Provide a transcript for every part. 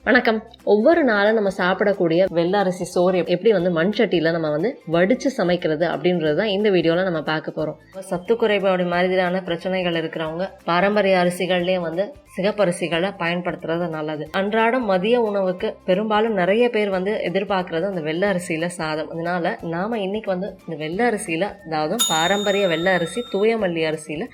வணக்கம். ஒவ்வொரு நாளும் நம்ம சாப்பிடக்கூடிய வெள்ளை அரிசி சோறு எப்படி மண் சட்டியில நம்ம வடிச்சு சமைக்கிறது அப்படின்றது தான் இந்த வீடியோல நம்ம பார்க்க போறோம். சத்து குறைபாடு மாதிரியான பிரச்சனைகள் இருக்கிறவங்க பாரம்பரிய அரிசிகள்லயே சிகப்பரிசிகளை பயன்படுத்துறது நல்லது. அன்றாடம் மதிய உணவுக்கு பெரும்பாலும் நிறைய பேர் எதிர்பார்க்கறது அந்த வெள்ளை அரிசியில சாதம். அதனால நாம இன்னைக்கு இந்த வெள்ளை அரிசியில, அதாவது பாரம்பரிய வெள்ளை அரிசி தூயமல்லி அரிசியில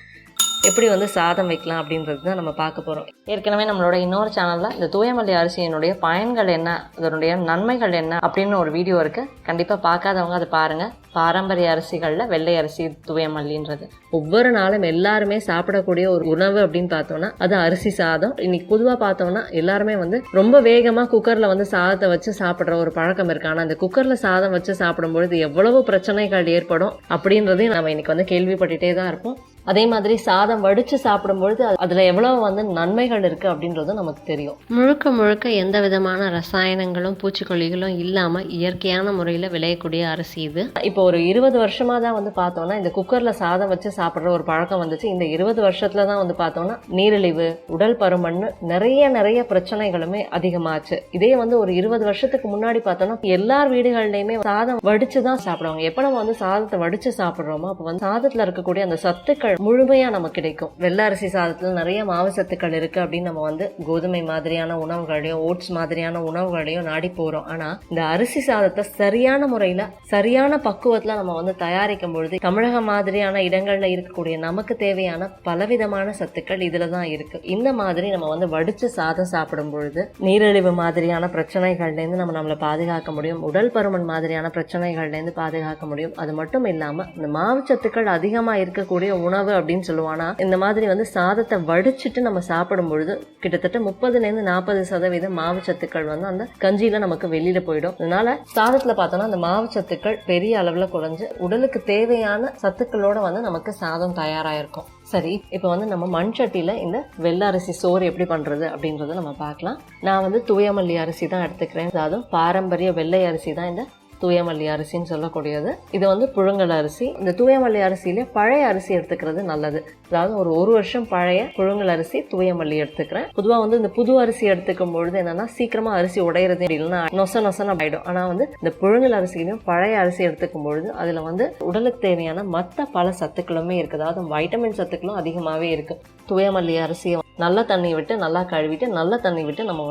எப்படி சாதம் வைக்கலாம் அப்படின்றது தான் நம்ம பார்க்க போகிறோம். ஏற்கனவே நம்மளோட இன்னொரு சேனலில் இந்த தூயமல்லி அரிசியினுடைய பயன்கள் என்ன, அதனுடைய நன்மைகள் என்ன அப்படின்னு ஒரு வீடியோ இருக்குது. கண்டிப்பாக பார்க்காதவங்க அதை பாருங்கள். பாரம்பரிய அரிசிகளில் வெள்ளை அரிசி தூயமல்லின்றது ஒவ்வொரு நாளும் எல்லாருமே சாப்பிடக்கூடிய ஒரு உணவு அப்படின்னு பார்த்தோம்னா அது அரிசி சாதம். இன்னைக்கு பொதுவாக பார்த்தோம்னா எல்லாருமே ரொம்ப வேகமாக குக்கரில் சாதத்தை வச்சு சாப்பிட்ற ஒரு பழக்கம் இருக்கு. ஆனால் அந்த குக்கரில் சாதம் வச்சு சாப்பிடும்பொழுது எவ்வளவு பிரச்சனைகள் ஏற்படும் அப்படின்றதையும் நம்ம இன்னைக்கு கேள்விப்பட்டுட்டே தான் இருப்போம். அதே மாதிரி சாதம் வடிச்சு சாப்பிடும்பொழுது அதுல எவ்வளவு நன்மைகள் இருக்கு அப்படின்றதும் நமக்கு தெரியும். முழுக்க முழுக்க எந்த விதமான ரசாயனங்களும் பூச்சிக்கொல்லிகளும் இல்லாம இயற்கையான முறையில விளையக்கூடிய அரிசி இது. இப்போ ஒரு 20 வருஷமா தான் பார்த்தோம்னா இந்த குக்கர்ல சாதம் வச்சு சாப்பிடுற ஒரு பழக்கம் வந்துச்சு. இந்த 20 வருஷத்துல தான் பார்த்தோம்னா நீரிழிவு, உடல் பருமன், நிறைய பிரச்சனைகளுமே அதிகமாச்சு. இதே ஒரு 20 வருஷத்துக்கு முன்னாடி பார்த்தோம்னா எல்லார் வீடுகள்லயுமே சாதம் வடிச்சுதான் சாப்பிடுவாங்க. எப்ப நம்ம சாதத்தை வடிச்சு சாப்பிடுறோமோ அப்ப சாதத்துல இருக்கக்கூடிய அந்த சத்துக்கள் முழுமையா நமக்கு கிடைக்கும். வெள்ளை அரிசி சாதத்துல நிறைய மாவு சத்துக்கள் இருக்கு அப்படின்னு நம்ம கோதுமை மாதிரியான உணவுகளையும் ஓட்ஸ் மாதிரியான உணவுகளையும் நாடி போறோம். ஆனா இந்த அரிசி சாதத்தை சரியான முறையில சரியான பக்குவத்துல நம்ம தயாரிக்கும் பொழுது தமிழக மாதிரியான இடங்கள்ல இருக்கக்கூடிய நமக்கு தேவையான பலவிதமான சத்துக்கள் இதுலதான் இருக்கு. இந்த மாதிரி நம்ம வடிச்சு சாதம் சாப்பிடும் பொழுது நீரிழிவு மாதிரியான பிரச்சனைகள்ல இருந்து நம்மளை பாதுகாக்க முடியும். உடல் பருமன் மாதிரியான பிரச்சனைகள்ல இருந்து பாதுகாக்க முடியும். அது மட்டும் இல்லாம இந்த மாவு சத்துக்கள் அதிகமா இருக்கக்கூடிய உணவு அப்படின்னு சொல்லுவானா இந்த மாதிரி சாதத்தை வடிச்சிட்டு நம்ம சாப்பிடும் பொழுது கிட்டத்தட்ட 30-40% மாவு சத்துக்கள் அந்த கஞ்சியில நமக்கு வெளியில போயிடும். அதனால சாதத்துல பார்த்தோம்னா அந்த மாவு சத்துக்கள் பெரிய அளவுல குறைஞ்சு உடலுக்கு தேவையான சத்துக்களோட நமக்கு சாதம் தயாராயிருக்கும். சரி, இப்போ நம்ம மண் சட்டியில இந்த வெள்ளை அரிசி சோறு எப்படி பண்றது அப்படின்றத நம்ம பார்க்கலாம். நான் தூயமல்லி அரிசி தான் எடுத்துக்கிறேன். அதாவது பாரம்பரிய வெள்ளை அரிசி தான் இந்த தூயமல்லி அரிசின்னு சொல்லக்கூடியது. இது புழுங்கல் அரிசி. இந்த தூயமல்லி அரிசியில பழைய அரிசி எடுத்துக்கிறது நல்லது. அதாவது ஒரு வருஷம் பழைய புழுங்கல் அரிசி தூயமல்லி எடுத்துக்கிறேன். பொதுவா இந்த புது அரிசி எடுத்துக்கும் பொழுது என்னன்னா சீக்கிரமா அரிசி உடையிறது இல்லைன்னா நொசன ஆயிடும். ஆனா இந்த புழுங்கல் அரிசியிலும் பழைய அரிசி எடுத்துக்கும் பொழுது அதுல உடலுக்கு தேவையான மற்ற பல சத்துக்களுமே இருக்கு. அதாவது வைட்டமின் சத்துக்களும் அதிகமாவே இருக்கு. தூயமல்லி அரிசியை நல்ல தண்ணி விட்டு நல்லா கழுவிட்டு நல்ல தண்ணி விட்டு நம்ம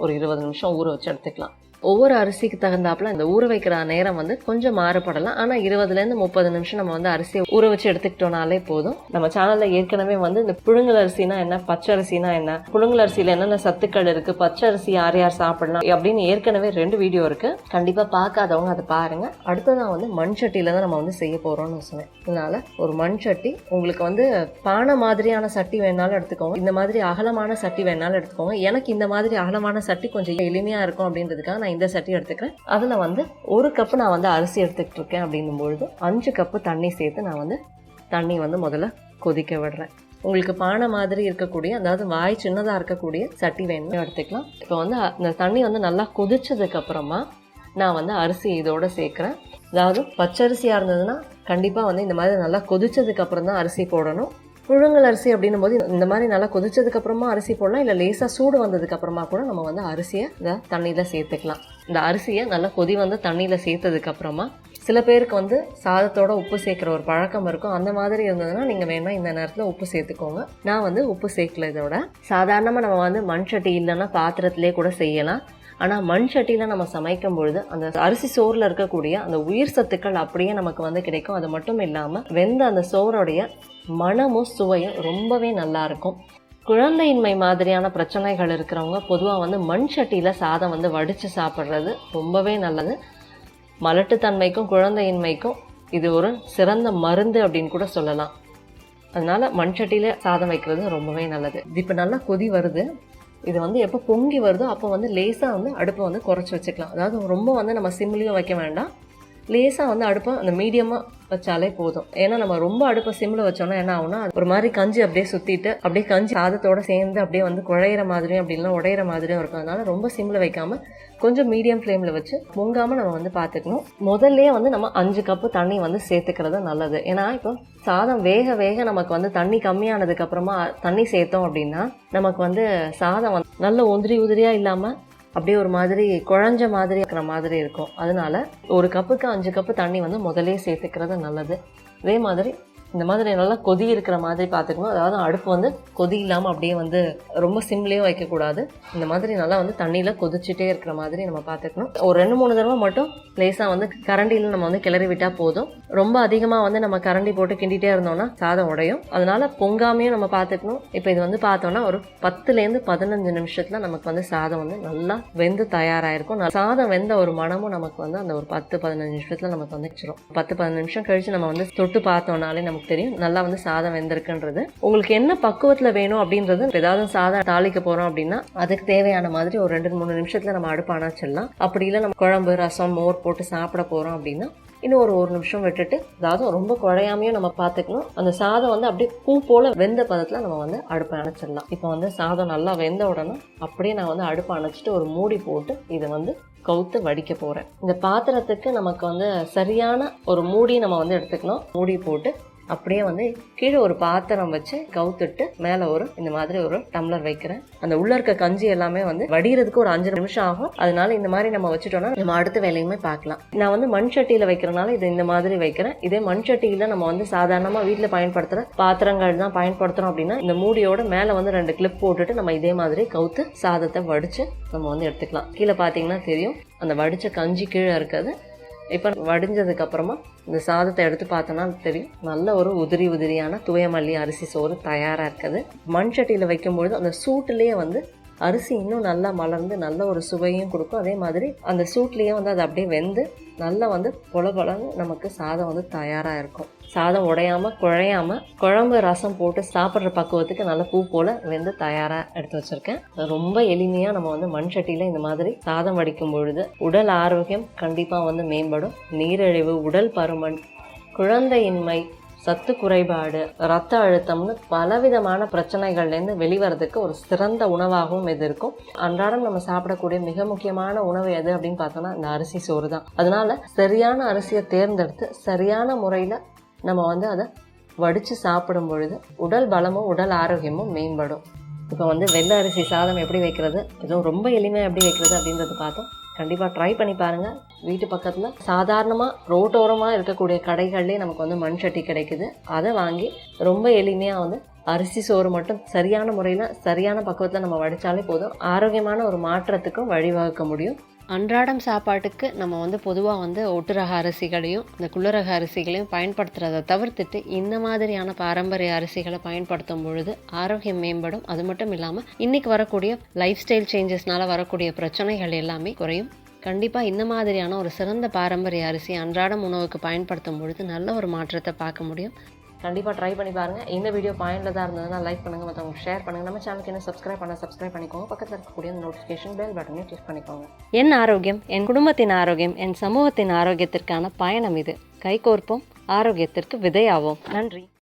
ஒரு 20 நிமிஷம் ஊற வச்சு எடுத்துக்கலாம். ஒவ்வொரு அரிசிக்கு தகுந்தாப்புல இந்த ஊற வைக்கிற நேரம் கொஞ்சம் மாறுபடலாம். ஆனா 20-30 நிமிஷம் நம்ம அரிசியை ஊற வச்சு எடுத்துக்கிட்டோம்னாலே போதும். நம்ம சேனல்ல ஏற்கனவே இந்த புழுங்கல் அரிசினா என்ன, பச்சை அரிசினா என்ன, புழுங்கல் அரிசியில என்னென்ன சத்துக்கள் இருக்கு, பச்சை அரிசி யார் யார் சாப்பிடலாம் அப்படின்னு ஏற்கனவே 2 வீடியோ இருக்கு. கண்டிப்பா பார்க்காதவங்க அதை பாருங்க. அடுத்ததான் மண் சட்டியில தான் நம்ம செய்ய போறோம்னு சொன்னேன். அதனால ஒரு மண் சட்டி, உங்களுக்கு பானை மாதிரியான சட்டி வேணாலும் எடுத்துக்கோங்க, இந்த மாதிரி அகலமான சட்டி வேணாலும் எடுத்துக்கோங்க. எனக்கு இந்த மாதிரி அகலமான சட்டி கொஞ்சம் எளிமையா இருக்கும் அப்படின்றதுக்காக நான் இந்த சட்டி எடுத்துக்கிறேன். அதுல 1 கப்பு நான் அரிசி எடுத்துக்கிட்டு இருக்கேன். அப்படின்னும் பொழுது 5 கப்பு தண்ணி சேர்த்து நான் தண்ணி முதல்ல கொதிக்க விடுறேன். உங்களுக்கு பானை மாதிரி இருக்கக்கூடிய, அதாவது வாய் சின்னதா இருக்கக்கூடிய சட்டி வேணும்னு எடுத்துக்கலாம். இப்போ இந்த தண்ணி நல்லா கொதிச்சதுக்கு அப்புறமா நான் அரிசி இதோட சேர்க்கிறேன். அதாவது பச்சரிசியா இருந்ததுன்னா கண்டிப்பா இந்த மாதிரி நல்லா கொதிச்சதுக்கு அப்புறம் தான் அரிசி போடணும். புழுங்கல் அரிசி அப்படின்னும் போது இந்த மாதிரி நல்லா கொதிச்சதுக்கு அப்புறமா அரிசி போடலாம். இல்ல லேசா சூடு வந்ததுக்கு அப்புறமா கூட நம்ம அரிசியை இந்த தண்ணியில சேர்த்துக்கலாம். இந்த அரிசியை நல்லா கொதி தண்ணியில சேர்த்ததுக்கு அப்புறமா சில பேருக்கு சாதத்தோட உப்பு சேர்க்கிற ஒரு பழக்கம் இருக்கும். அந்த மாதிரி இருந்ததுன்னா நீங்க வேணா இந்த நேரத்துல உப்பு சேர்த்துக்கோங்க. நான் உப்பு சேர்க்கல. இதோட சாதாரணமா நம்ம மண் சட்டி இல்லைன்னா பாத்திரத்திலே கூட செய்யலாம். ஆனா மண் சட்டியில நம்ம சமைக்கும் பொழுது அந்த அரிசி சோறுல இருக்கக்கூடிய அந்த உயிர் சத்துக்கள் அப்படியே நமக்கு கிடைக்கும். அது மட்டும் இல்லாம வெந்த அந்த சோறுடைய மனமும் சுவையும் ரொம்பவே நல்லா இருக்கும். குழந்தையின்மை மாதிரியான பிரச்சனைகள் இருக்கிறவங்க பொதுவா மண் சட்டியில சாதம் வடிச்சு சாப்பிட்றது ரொம்பவே நல்லது. மலட்டுத்தன்மைக்கும் குழந்தையின்மைக்கும் இது ஒரு சிறந்த மருந்து அப்படின்னு கூட சொல்லலாம். அதனால மண் சட்டியில சாதம் வைக்கிறது ரொம்பவே நல்லது. இப்ப நல்லா கொதி வருது. இது எப்போ பொங்கி வருதோ அப்போ லேசா அடுப்பை குறைச்சி வச்சுக்கலாம். அதாவது ரொம்ப நம்ம சிம்லையும் வைக்க வேண்டாம். லேசா அடுப்பை அந்த மீடியமா வச்சாலே போதும். ஏன்னா நம்ம ரொம்ப அடுப்பை சிம்ல வச்சோம்னா என்ன ஆகும்னா ஒரு மாதிரி கஞ்சி அப்படியே சுத்திட்டு அப்படியே கஞ்சி சாதத்தோட சேர்ந்து அப்படியே குழையிற மாதிரியும் அப்படி இல்லைன்னா உடையிற மாதிரியும் இருக்கும். அதனால ரொம்ப சிம்ல வைக்காம கொஞ்சம் மீடியம் ஃப்ளேம்ல வச்சு பொங்காம நம்ம பார்த்துக்கணும். முதல்ல நம்ம 5 கப்பு தண்ணி சேர்த்துக்கிறது நல்லது. ஏன்னா இப்போ சாதம் வேக வேக நமக்கு தண்ணி கம்மியானதுக்கு அப்புறமா தண்ணி சேர்த்தோம் அப்படின்னா நமக்கு சாதம் நல்ல உதிரியா இல்லாம அப்படியே ஒரு மாதிரி குழஞ்ச மாதிரி இருக்கிற மாதிரி இருக்கும். அதனால ஒரு கப்புக்கு 5 கப்பு தண்ணி வந்து முதலே சேர்த்துக்கிறது நல்லது. அதே மாதிரி இந்த மாதிரி நல்லா கொதி இருக்கிற மாதிரி பார்த்துக்கணும். அதாவது அடுப்பு வந்து கொதி இல்லாமல் அப்படியே வந்து ரொம்ப சிம்லேயும் வைக்கக்கூடாது. இந்த மாதிரி நல்லா வந்து தண்ணியில் கொதிச்சுட்டே இருக்கிற மாதிரி நம்ம பார்த்துக்கணும். ஒரு 2-3 தடவை மட்டும் லேசாக வந்து கரண்டியில் நம்ம வந்து கிளறி விட்டால் போதும். ரொம்ப அதிகமாக வந்து நம்ம கரண்டி போட்டு கிண்டிகிட்டே இருந்தோம்னா சாதம் உடையும். அதனால பொங்காமையும் நம்ம பார்த்துக்கணும். இப்போ இது வந்து பார்த்தோன்னா ஒரு 10லேருந்து 15 நிமிஷத்தில் நமக்கு வந்து சாதம் வந்து நல்லா வெந்து தயாராகிருக்கும். சாதம் வெந்த ஒரு மனமும் நமக்கு வந்து அந்த ஒரு 10-15 நிமிஷத்தில் நமக்கு வந்து வச்சிடும். 10-15 நிமிஷம் கழிச்சு நம்ம வந்து தொட்டு பார்த்தோம்னாலே நமக்கு தெரியும் நல்லா வந்து சாதம் வெந்திருக்குன்றது. உங்களுக்கு என்ன பக்குவத்துல வேணும் அப்படின்றது, ஏதாவது சாதம் தாளிக்க போறோம் அப்படின்னா அதுக்கு தேவையான மாதிரி ஒரு 2-3 நிமிஷத்துல நம்ம அடுப்பு அணைச்சிடலாம். அப்படி இல்லை நம்ம குழம்பு ரசம் மோர் போட்டு சாப்பிட போறோம் அப்படின்னா இன்னும் ஒரு நிமிஷம் விட்டுட்டு, அதாவது ரொம்ப குழையாமையும் நம்ம பார்த்துக்கணும். அந்த சாதம் வந்து அப்படியே பூ போல வெந்த பதத்துல நம்ம வந்து அடுப்பை அணைச்சிடலாம். இப்போ வந்து சாதம் நல்லா வெந்த உடனே அப்படியே நான் வந்து அடுப்பை அணைச்சிட்டு ஒரு மூடி போட்டு இதை வந்து கவுத்து வடிக்க போறேன். இந்த பாத்திரத்துக்கு நமக்கு வந்து சரியான ஒரு மூடி நம்ம வந்து எடுத்துக்கணும். மூடி போட்டு அப்படியே வந்து கீழே ஒரு பாத்திரம் வச்சு கவுத்துட்டு மேலே இந்த மாதிரி ஒரு டம்ளர் வைக்கிறேன். அந்த உள்ள இருக்க கஞ்சி எல்லாமே வந்து வடிகிறதுக்கு ஒரு 5 நிமிஷம் ஆகும். அதனால இந்த மாதிரி நம்ம வச்சுட்டோம்னா நம்ம அடுத்த வேலையுமே பார்க்கலாம். நான் வந்து மண் சட்டியில வைக்கிறனால இது இந்த மாதிரி வைக்கிறேன். இதே மண் சட்டியில நம்ம வந்து சாதாரணமா வீட்டில் பயன்படுத்துற பாத்திரங்கள் தான் பயன்படுத்துறோம் அப்படின்னா இந்த மூடியோட மேலே வந்து 2 கிளிப் போட்டுட்டு நம்ம இதே மாதிரி கவுத்து சாதத்தை வடிச்சு நம்ம வந்து எடுத்துக்கலாம். கீழே பார்த்தீங்கன்னா தெரியும் அந்த வடிச்ச கஞ்சி கீழே இருக்கிறது. இப்போ வடிஞ்சதுக்கு அப்புறமா இந்த சாதத்தை எடுத்து பார்த்தோன்னா தெரியும் நல்ல ஒரு உதிரியான தூயமல்லி அரிசி சோறு தயாராக இருக்குது. மண் சட்டியில் வைக்கும்பொழுது அந்த சூட்டுலேயே வந்து அரிசி இன்னும் நல்லா மலர்ந்து நல்ல ஒரு சுவையும் கொடுக்கும். அதே மாதிரி அந்த சூட்லேயே வந்து அது அப்படியே வெந்து நல்லா வந்து பொலன்னு நமக்கு சாதம் வந்து தயாராக இருக்கும். சாதம் உடையாமல் குழையாமல் குழம்பு ரசம் போட்டு சாப்பிட்ற பக்குவத்துக்கு நல்ல பூ போல் வெந்து தயாராக எடுத்து வச்சுருக்கேன். ரொம்ப எளிமையாக நம்ம வந்து மண் சட்டியில் இந்த மாதிரி சாதம் வடிக்கும் பொழுது உடல் ஆரோக்கியம் கண்டிப்பாக வந்து மேம்படும். நீரிழிவு, உடல் பருமன், குழந்தையின்மை, சத்து குறைபாடு, ரத்த அழுத்தம்னு பலவிதமான பிரச்சனைகள்லேருந்து வெளிவரதுக்கு ஒரு சிறந்த உணவாகவும் இது இருக்கும். அன்றாடம் நம்ம சாப்பிடக்கூடிய மிக முக்கியமான உணவு எது அப்படின்னு பார்த்தோம்னா இந்த அரிசி சோறு தான். அதனால சரியான அரிசியை தேர்ந்தெடுத்து சரியான முறையில் நம்ம வந்து அதை வடித்து சாப்பிடும் பொழுது உடல் பலமும் உடல் ஆரோக்கியமும் மேம்படும். இப்போ வந்து வெள்ளை அரிசி சாதம் எப்படி வைக்கிறது, இதுவும் ரொம்ப எளிமையாக எப்படி வைக்கிறது அப்படின்றது பார்த்தோம். கண்டிப்பாக ட்ரை பண்ணி பாருங்கள். வீட்டு பக்கத்தில் சாதாரணமாக ரோட்டோரமாக இருக்கக்கூடிய கடைகள்லேயே நமக்கு வந்து மண் சட்டி கிடைக்குது. அதை வாங்கி ரொம்ப எளிமையாக வந்து அரிசி சோறு மட்டும் சரியான முறையில் சரியான பக்குவத்தில் நம்ம வடித்தாலே போதும். ஆரோக்கியமான ஒரு மாற்றத்துக்கும் வழிவகுக்க முடியும். அன்றாடம் சாப்பாட்டுக்கு நம்ம வந்து பொதுவாக வந்து ஒட்டு ரக அரிசிகளையும் இந்த குள்ளரக அரிசிகளையும் பயன்படுத்துகிறத தவிர்த்துட்டு இந்த மாதிரியான பாரம்பரிய அரிசிகளை பயன்படுத்தும் பொழுது ஆரோக்கியம் மேம்படும். அது மட்டும் இல்லாமல் இன்றைக்கி வரக்கூடிய லைஃப் ஸ்டைல் சேஞ்சஸ்னால வரக்கூடிய பிரச்சனைகள் எல்லாமே குறையும். கண்டிப்பாக இந்த மாதிரியான ஒரு சிறந்த பாரம்பரிய அரிசி அன்றாடம் உணவுக்கு பயன்படுத்தும் பொழுது நல்ல ஒரு மாற்றத்தை பார்க்க முடியும். கண்டிப்பாக ட்ரை பண்ணி பாருங்கள். இந்த வீடியோ பயனுள்ளதாக இருந்ததுன்னா லைக் பண்ணுங்கள், மற்றவங்க ஷேர் பண்ணுங்கள். நம்ம சேனலுக்கு என்ன சப்ஸ்கிரைப் பண்ணிக்கோங்க. பக்கத்தில் இருக்கக்கூடிய நோட்டிஃபிகேஷன் பெல் பட்டனையும் கிளிக் பண்ணிக்கோங்க. என் ஆரோக்கியம், என் குடும்பத்தின் ஆரோக்கியம், என் சமூகத்தின் ஆரோக்கியத்திற்கான பயணம் இது. கைகோர்ப்போம், ஆரோக்கியத்திற்கு விதையாவோம். நன்றி.